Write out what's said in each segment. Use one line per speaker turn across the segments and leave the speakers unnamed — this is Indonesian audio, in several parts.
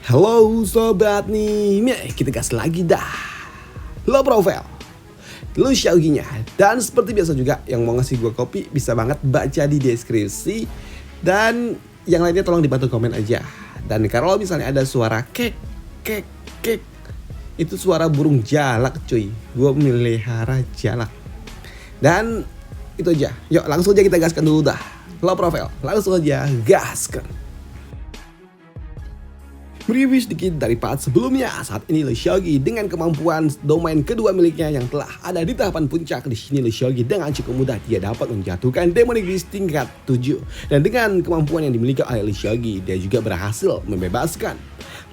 Halo sobat nih, kita gas lagi dah. Lo profile, lo Xiaogi-nya. Dan seperti biasa juga yang mau ngasih gue kopi bisa banget baca di deskripsi. Dan yang lainnya tolong dibantu komen aja. Dan kalau misalnya ada suara kek, itu suara burung jalak cuy. Gue melihara jalak. Dan itu aja, yuk langsung aja kita gaskan dulu dah. Lo profile, langsung aja gaskan. Mereview sedikit dari part sebelumnya. Saat ini Le Xiaogi dengan kemampuan domain kedua miliknya yang telah ada di tahapan puncak. Di sini Le Xiaogi dengan cukup mudah dia dapat menjatuhkan Demonic Beast tingkat 7. Dan dengan kemampuan yang dimiliki oleh Le Xiaogi, dia juga berhasil membebaskan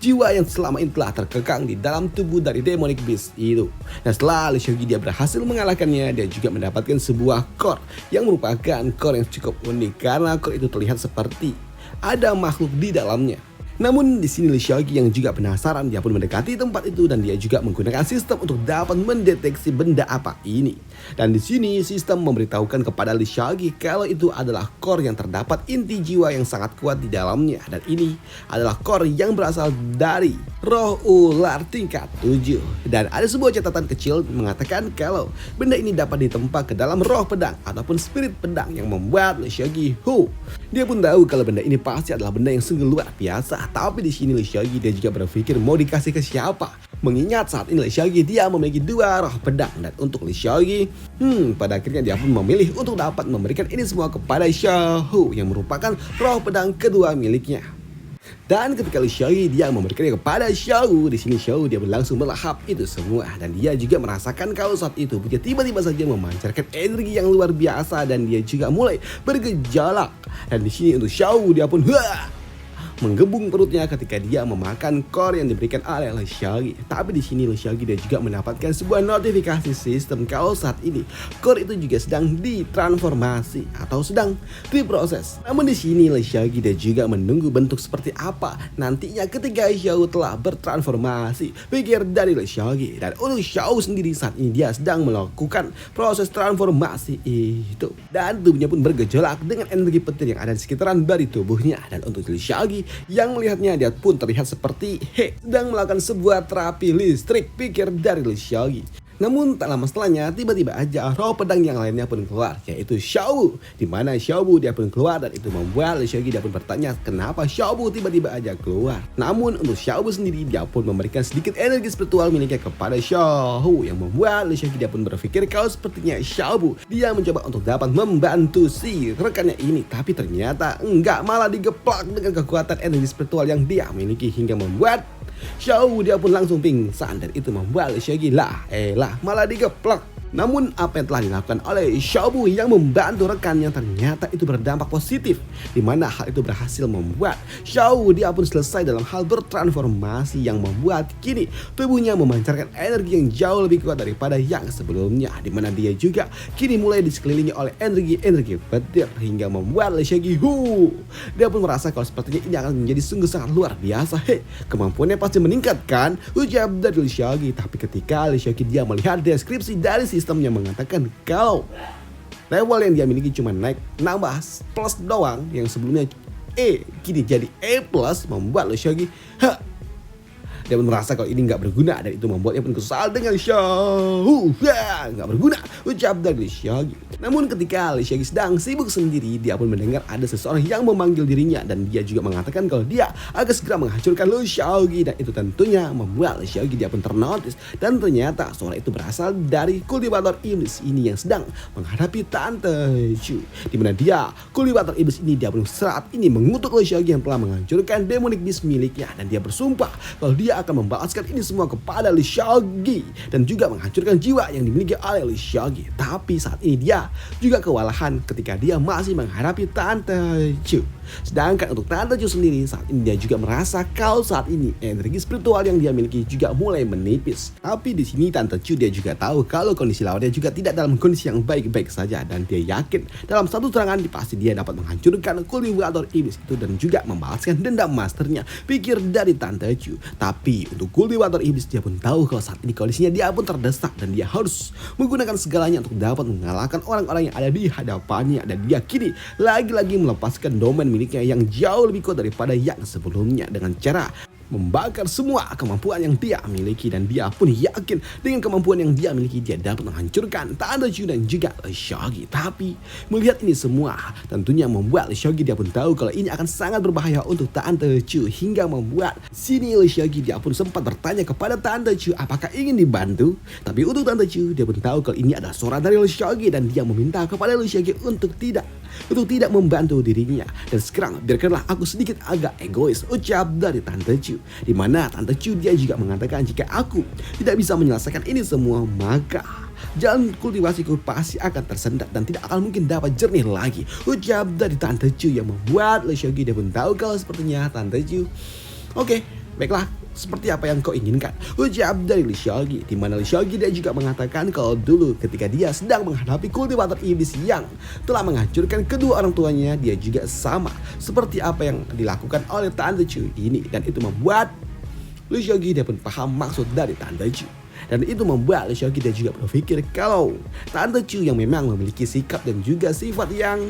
jiwa yang selama ini telah terkekang di dalam tubuh dari Demonic Beast itu. Dan setelah Le Xiaogi dia berhasil mengalahkannya, dia juga mendapatkan sebuah core yang merupakan core yang cukup unik karena core itu terlihat seperti ada makhluk di dalamnya. Namun di sini Le Xiaogi yang juga penasaran, dia pun mendekati tempat itu dan dia juga menggunakan sistem untuk dapat mendeteksi benda apa ini. Dan di sini sistem memberitahukan kepada Le Xiaogi kalau itu adalah core yang terdapat inti jiwa yang sangat kuat di dalamnya. Dan ini adalah core yang berasal dari roh ular tingkat 7. Dan ada sebuah catatan kecil mengatakan kalau benda ini dapat ditempa ke dalam roh pedang ataupun spirit pedang yang membuat Le Xiaogi dia pun tahu kalau benda ini pasti adalah benda yang sungguh luar biasa. Tapi di sini Le Xiaogi dia juga berpikir mau dikasih ke siapa. Mengingat saat ini Le Xiaogi dia memiliki dua roh pedang. Dan untuk Le Xiaogi, pada akhirnya dia pun memilih untuk dapat memberikan ini semua kepada Xiao yang merupakan roh pedang kedua miliknya. Dan ketika Le Xiaogi dia memberikannya kepada Xiao, di sini Xiao dia langsung melahap itu semua. Dan dia juga merasakan kalau saat itu dia tiba-tiba saja memancarkan energi yang luar biasa dan dia juga mulai bergejolak. Dan di sini untuk Xiao dia pun menggebung perutnya ketika dia memakan core yang diberikan oleh Le Xiaogi. Tapi di sini Le Xiaogi dia juga mendapatkan sebuah notifikasi sistem kalau saat ini core itu juga sedang ditransformasi atau sedang diproses. Namun di sini Le Xiaogi dia juga menunggu bentuk seperti apa nantinya ketika Xiao telah bertransformasi. Pikir dari Le Xiaogi. Dan untuk Xiao sendiri saat ini dia sedang melakukan proses transformasi itu. Dan tubuhnya pun bergejolak dengan energi petir yang ada di sekitaran dari tubuhnya. Dan untuk Le Xiaogi yang melihatnya dia pun terlihat seperti sedang melakukan sebuah terapi listrik, pikir dari Le Xiaogi. Namun tak lama setelahnya tiba-tiba aja roh pedang yang lainnya pun keluar, yaitu Xiao. Di mana Xiao dia pun keluar dan itu membuat Le Xiaogi dia pun bertanya kenapa Xiao tiba-tiba aja keluar. Namun untuk Xiao sendiri dia pun memberikan sedikit energi spiritual miliknya kepada Xiao yang membuat Le Xiaogi dia pun berpikir kalau sepertinya Xiao dia mencoba untuk dapat membantu si rekannya ini, tapi ternyata enggak, malah digeplak dengan kekuatan energi spiritual yang dia miliki hingga membuat Xiao dia pun langsung pingsan. Dan itu membuat Le Xiaogi malah digeplak. Namun apa yang telah dilakukan oleh Xiao yang membantu rekannya ternyata itu berdampak positif, di mana hal itu berhasil membuat Xiao dia pun selesai dalam hal bertransformasi yang membuat kini tubuhnya memancarkan energi yang jauh lebih kuat daripada yang sebelumnya, di mana dia juga kini mulai disekelilingi oleh energi petir hingga membuat Le Xiaogi dia pun merasa kalau sepertinya ini akan menjadi sungguh sangat luar biasa. Kemampuannya pasti meningkatkan, ujar dari Le Xiaogi. Tapi ketika Le Xiaogi dia melihat deskripsi dari sistemnya mengatakan kalau level yang dia miliki cuma naik nambah plus doang, yang sebelumnya E kini jadi E plus, membuat Le Xiaogi dia pun merasa kalau ini nggak berguna dan itu membuatnya pun kesal dengan Xiao. Nggak berguna, ucap dari Le Xiaogi. Namun ketika Le Xiaogi sedang sibuk sendiri, dia pun mendengar ada seseorang yang memanggil dirinya dan dia juga mengatakan kalau dia akan segera menghancurkan Le Xiaogi. Dan itu tentunya membuat Le Xiaogi dia pun ternotis, dan ternyata suara itu berasal dari kultivator iblis ini yang sedang menghadapi Tante Chu, di mana dia kultivator iblis ini dia pun saat ini mengutuk Le Xiaogi yang telah menghancurkan Demonic Beast miliknya, dan dia bersumpah kalau dia akan membalaskan ini semua kepada Le Xiaogi dan juga menghancurkan jiwa yang dimiliki oleh Le Xiaogi. Tapi saat ini dia juga kewalahan ketika dia masih menghadapi Tante Chu. Sedangkan untuk Tante Chu sendiri saat ini dia juga merasa kalau saat ini energi spiritual yang dia miliki juga mulai menipis. Tapi di sini Tante Chu dia juga tahu kalau kondisi lawannya juga tidak dalam kondisi yang baik-baik saja, dan dia yakin dalam satu serangan pasti dia dapat menghancurkan kultivator iblis itu dan juga membalaskan dendam masternya, pikir dari Tante Chu. Tapi untuk kultivator iblis dia pun tahu kalau saat ini kondisinya dia pun terdesak dan dia harus menggunakan segalanya untuk dapat mengalahkan orang-orang yang ada di hadapannya. Dan dia kini lagi-lagi melepaskan domain miliknya yang jauh lebih kuat daripada yang sebelumnya dengan cara membakar semua kemampuan yang dia miliki, dan dia pun yakin dengan kemampuan yang dia miliki dia dapat menghancurkan Tante Chu dan juga LeShaggy. Tapi melihat ini semua tentunya membuat LeShaggy dia pun tahu kalau ini akan sangat berbahaya untuk Tante Chu, hingga membuat sini LeShaggy dia pun sempat bertanya kepada Tante Chu apakah ingin dibantu. Tapi untuk Tante Chu dia pun tahu kalau ini adalah suara dari LeShaggy, dan dia meminta kepada LeShaggy untuk tidak membantu dirinya. Dan sekarang biarkanlah aku sedikit agak egois, ucap dari Tante Chu. Di mana Tante Chu dia juga mengatakan jika aku tidak bisa menyelesaikan ini semua, maka jalan kultivasiku pasti akan tersendat dan tidak akan mungkin dapat jernih lagi, ucap dari Tante Chu, yang membuat LeShaggy dia pun tahu kalau sepertinya Tante Chu oke, baiklah, seperti apa yang kau inginkan, ucap dari LeShaggy. Di mana LeShaggy dia juga mengatakan kalau dulu ketika dia sedang menghadapi kultivator iblis yang telah menghancurkan kedua orang tuanya, dia juga sama seperti apa yang dilakukan oleh Tante Chu ini, dan itu membuat LeShaggy dia pun paham maksud dari Tante Chu. Dan itu membuat LeShaggy dia juga berpikir kalau Tante Chu yang memang memiliki sikap dan juga sifat yang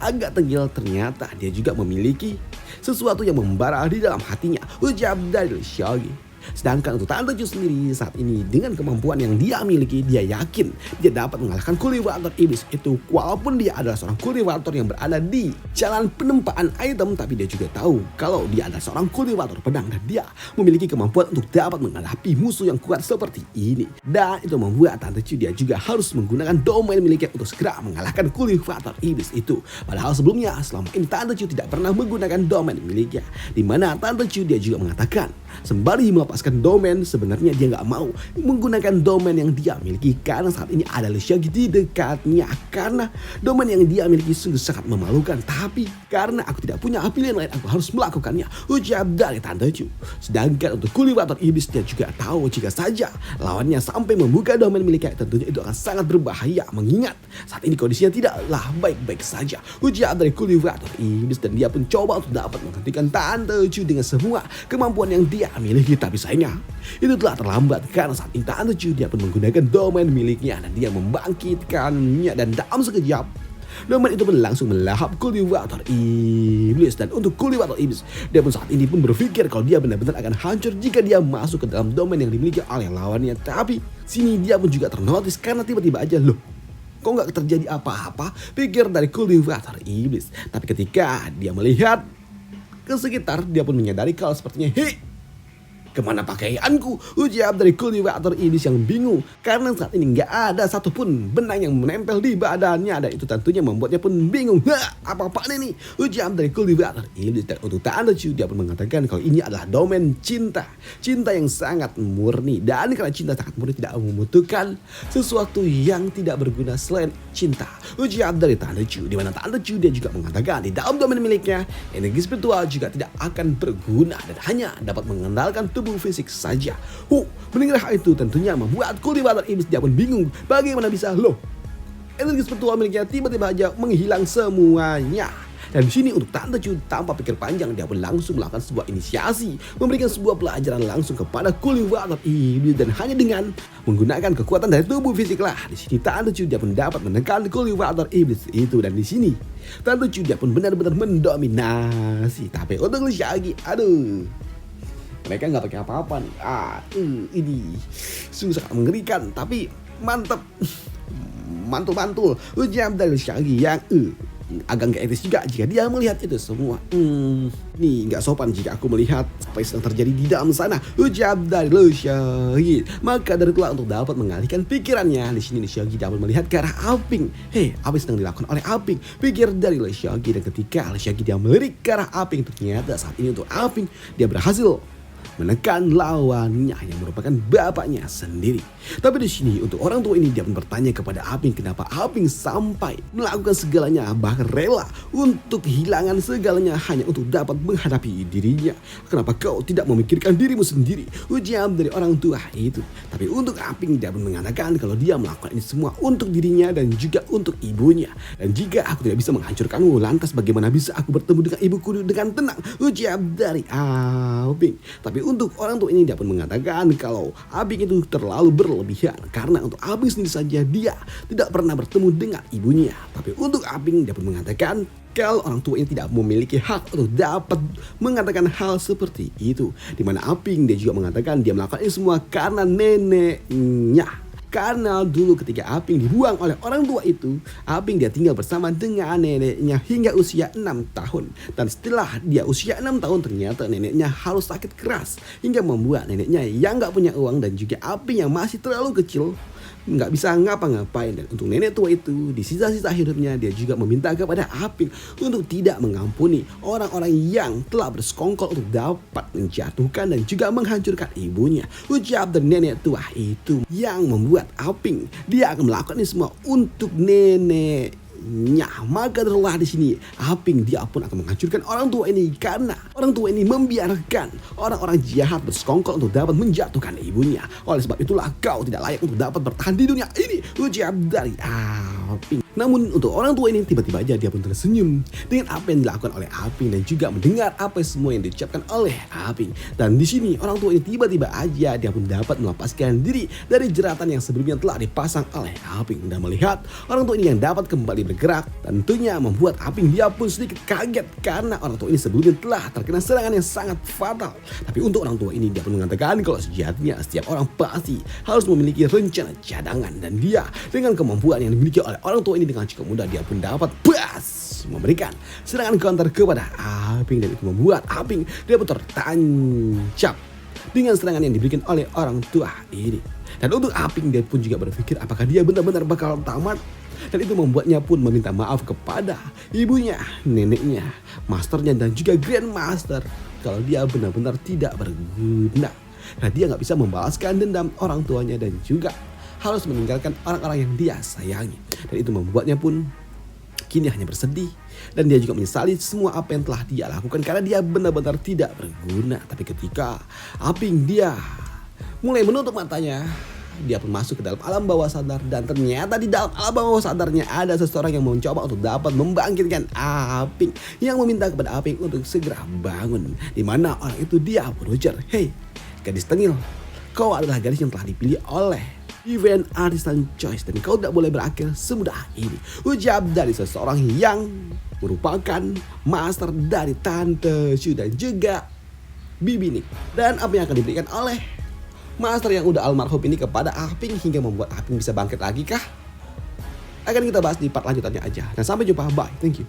agak tengil, ternyata dia juga memiliki sesuatu yang membara di dalam hatinya, ucap dari LeShaggy. Sedangkan untuk Tante Chu sendiri saat ini dengan kemampuan yang dia miliki, dia yakin dia dapat mengalahkan kultivator iblis itu. Walaupun dia adalah seorang kultivator yang berada di jalan penempaan item, tapi dia juga tahu kalau dia adalah seorang kultivator pedang dan dia memiliki kemampuan untuk dapat menghadapi musuh yang kuat seperti ini. Dan itu membuat Tante Chu dia juga harus menggunakan domain miliknya untuk segera mengalahkan kultivator iblis itu. Padahal sebelumnya selama ini Tante Chu tidak pernah menggunakan domain miliknya, di mana Tante Chu dia juga mengatakan sembari melepaskan domain, sebenarnya dia nggak mau menggunakan domain yang dia miliki karena saat ini ada LeShaggy di dekatnya. Karena domain yang dia miliki sungguh sangat memalukan, tapi karena aku tidak punya pilihan lain, aku harus melakukannya, ucap dari Tante Chu. Sedangkan untuk kultivator iblis dia juga tahu jika saja lawannya sampai membuka domain miliknya, tentunya itu akan sangat berbahaya, mengingat saat ini kondisinya tidaklah baik-baik saja, ucap dari kultivator iblis. Dan dia pun coba untuk dapat menghentikan Tante Chu dengan semua kemampuan yang dia miliki, tapi sayangnya itu telah terlambat karena saat ini Tante Chu dia pun menggunakan domain miliknya dan dia membangkitkannya, dan dalam sekejap domain itu pun langsung melahap kultivator iblis. Dan untuk kultivator iblis dia pun saat ini pun berpikir kalau dia benar-benar akan hancur jika dia masuk ke dalam domain yang dimiliki oleh lawannya. Tapi sini dia pun juga ternotis karena tiba-tiba aja loh, kok nggak terjadi apa-apa, pikir dari kultivator iblis. Tapi ketika dia melihat ke sekitar, dia pun menyadari kalau sepertinya kemana pakaianku, ucap dari kultivator iblis yang bingung karena saat ini nggak ada satupun benang yang menempel di badannya, dan itu tentunya membuatnya pun bingung. Apa-apaan ini, ucap dari kultivator iblis. Dan untuk Tante Chu dia pun mengatakan kalau ini adalah domain cinta yang sangat murni, dan karena cinta sangat murni tidak membutuhkan sesuatu yang tidak berguna selain cinta, ucap dari Tante Chu. Di mana Tante Chu dia juga mengatakan di dalam domain miliknya energi spiritual juga tidak akan berguna dan hanya dapat mengandalkan tubuh fisik saja. Mendengar hal itu tentunya membuat kultivator iblis dia pun bingung bagaimana bisa energi spiritual miliknya tiba-tiba aja menghilang semuanya. Dan di sini untuk Tante Chu tanpa pikir panjang dia pun langsung melakukan sebuah inisiasi, memberikan sebuah pelajaran langsung kepada kultivator iblis, dan hanya dengan menggunakan kekuatan dari tubuh fisik lah di sini Tante Chu dia pun dapat menekan kultivator iblis itu. Dan di sini Tante Chu dia pun benar-benar mendominasi. Tapi untuk LeShaggy, aduh, mereka nggak pakai apa-apa nih. Ini sungguh sangat mengerikan, tapi mantap, mantul-mantul, ucap dari LeShaggy yang agak nggak etis juga jika dia melihat itu semua. Nih nggak sopan jika aku melihat apa yang sedang terjadi di dalam sana, ucap dari LeShaggy. Maka dari itulah untuk dapat mengalihkan pikirannya, di sini LeShaggy dapat melihat ke arah Aping. Apa yang sedang dilakukan oleh Aping, pikir dari LeShaggy. Dan ketika LeShaggy dia melirik ke arah Aping, ternyata saat ini untuk Aping dia berhasil menekan lawannya yang merupakan bapaknya sendiri. Tapi di sini untuk orang tua ini dia pun bertanya kepada Aping kenapa Aping sampai melakukan segalanya, bahkan rela untuk kehilangan segalanya hanya untuk dapat menghadapi dirinya. Kenapa kau tidak memikirkan dirimu sendiri, ujar dari orang tua itu. Tapi untuk Aping dia pun mengatakan kalau dia melakukan ini semua untuk dirinya dan juga untuk ibunya. Dan jika aku tidak bisa menghancurkanmu, lantas bagaimana bisa aku bertemu dengan ibuku dengan tenang, ujar dari Aping. Tapi untuk orang tua ini dia pun mengatakan kalau Aping itu terlalu berlebihan, karena untuk Aping sendiri saja dia tidak pernah bertemu dengan ibunya. Tapi untuk Aping dia pun mengatakan Kalau orang tua ini tidak memiliki hak untuk dapat mengatakan hal seperti itu. Di mana Aping dia juga mengatakan dia melakukan ini semua karena neneknya. Karena dulu ketika Aping dibuang oleh orang tua itu, Aping dia tinggal bersama dengan neneknya hingga usia 6 tahun. Dan setelah dia usia 6 tahun ternyata neneknya harus sakit keras. Hingga membuat neneknya yang gak punya uang dan juga Aping yang masih terlalu kecil nggak bisa ngapa-ngapain. Dan untuk nenek tua itu di sisa-sisa hidupnya dia juga meminta kepada Aping untuk tidak mengampuni orang-orang yang telah bersekongkol untuk dapat menjatuhkan dan juga menghancurkan ibunya. Ucap dari nenek tua itu yang membuat Aping dia akan melakukan ini semua untuk neneknya. Maka telah di sini Aping dia pun akan menghancurkan orang tua ini karena orang tua ini membiarkan orang-orang jahat bersekongkol untuk dapat menjatuhkan ibunya. Oleh sebab itulah kau tidak layak untuk dapat bertahan di dunia ini, ucap dari Aping. Namun untuk orang tua ini tiba-tiba aja dia pun tersenyum dengan apa yang dilakukan oleh Aping dan juga mendengar apa semua yang diucapkan oleh Aping. Dan di sini orang tua ini tiba-tiba aja dia pun dapat melepaskan diri dari jeratan yang sebelumnya telah dipasang oleh Aping dan melihat orang tua ini yang dapat kembali bergerak. Tentunya membuat Aping dia pun sedikit kaget karena orang tua ini sebelumnya telah terkena serangan yang sangat fatal. Tapi untuk orang tua ini dia pun mengatakan kalau sejatinya setiap orang pasti harus memiliki rencana cadangan, dan dia dengan kemampuan yang dimiliki oleh orang tua ini dengan cukup mudah dia pun dapat memberikan serangan counter kepada Aping, dan itu membuat Aping dia pun tertancap dengan serangan yang diberikan oleh orang tua ini. Dan untuk Aping dia pun juga berpikir apakah dia benar-benar bakal tamat. Dan itu membuatnya pun meminta maaf kepada ibunya, neneknya, masternya dan juga grandmaster kalau dia benar-benar tidak berguna. Nah dia nggak bisa membalaskan dendam orang tuanya dan juga harus meninggalkan orang-orang yang dia sayangi. Dan itu membuatnya pun kini hanya bersedih. Dan dia juga menyesali semua apa yang telah dia lakukan karena dia benar-benar tidak berguna. Tapi ketika Aping dia mulai menutup matanya, dia pun masuk ke dalam alam bawah sadar. Dan ternyata di dalam alam bawah sadarnya ada seseorang yang mencoba untuk dapat membangkitkan Aping, yang meminta kepada Aping untuk segera bangun. Dimana orang itu dia berujar, "Hei gadis tengil, kau adalah gadis yang telah dipilih oleh event Artisan Choice dan kau tidak boleh berakhir semudah ini," ucap dari seseorang yang merupakan master dari Tante Shu dan juga Bibi Nick. Dan apa yang akan diberikan oleh master yang udah almarhum ini kepada Aping hingga membuat Aping bisa bangkit lagi kah? Akan kita bahas di part lanjutannya aja. Dan sampai jumpa, bye, thank you.